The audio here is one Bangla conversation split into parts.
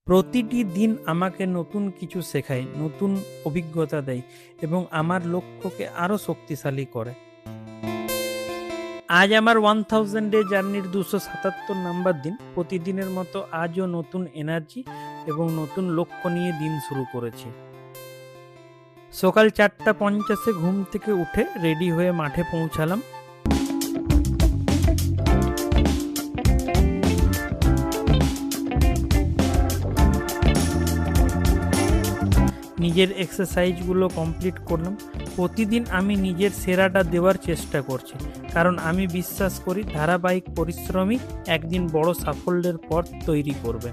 প্রতিটি দিন আমাকে নতুন কিছু শেখায়, নতুন অভিজ্ঞতা দেয় এবং আমার লক্ষ্যকে আরো শক্তিশালী করে। আজ আমার 1000 ডে জার্নির 277 নাম্বার দিন। প্রতিদিনের মতো আজও নতুন এনার্জি এবং নতুন লক্ষ্য নিয়ে দিন শুরু করেছি। সকাল 4:50 ঘুম থেকে উঠে রেডি হয়ে মাঠে পৌঁছালাম। নিজের এক্সারসাইজগুলো কমপ্লিট করলাম। প্রতিদিন আমি নিজের সেরাটা দেওয়ার চেষ্টা করছি, কারণ আমি বিশ্বাস করি ধারাবাহিক পরিশ্রমই একদিন বড় সাফল্যের পথ তৈরি করবে।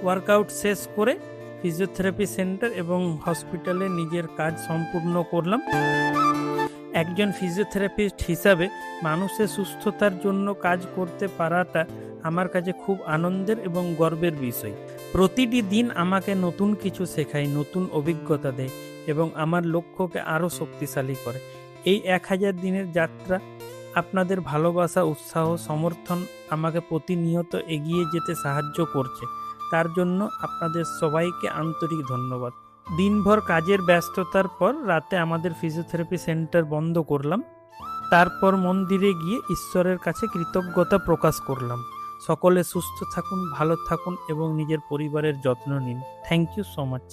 ওয়ার্কআউট শেষ করে ফিজিওথেরাপি সেন্টার এবং হসপিটালে নিজের কাজ সম্পূর্ণ করলাম। একজন ফিজিওথেরাপিস্ট হিসাবে মানুষের সুস্থতার জন্য কাজ করতে পারাটা আমার কাছে খুব আনন্দের এবং গর্বের বিষয়। প্রতিটি দিন আমাকে নতুন কিছু শেখায়, নতুন অভিজ্ঞতা দেয় এবং আমার লক্ষ্যকে আরও শক্তিশালী করে। এই 1000 দিনের যাত্রা, আপনাদের ভালোবাসা, উৎসাহ, সমর্থন আমাকে প্রতিনিয়ত এগিয়ে যেতে সাহায্য করছে। তার জন্য আপনাদের সবাইকে আন্তরিক ধন্যবাদ। দিনভর কাজের ব্যস্ততার পর রাতে আমাদের ফিজিওথেরাপি সেন্টার বন্ধ করলাম। তারপর মন্দিরে গিয়ে ঈশ্বরের কাছে কৃতজ্ঞতা প্রকাশ করলাম। সকলে সুস্থ থাকুন, ভালো থাকুন এবং নিজের পরিবারের যত্ন নিন। Thank you so much.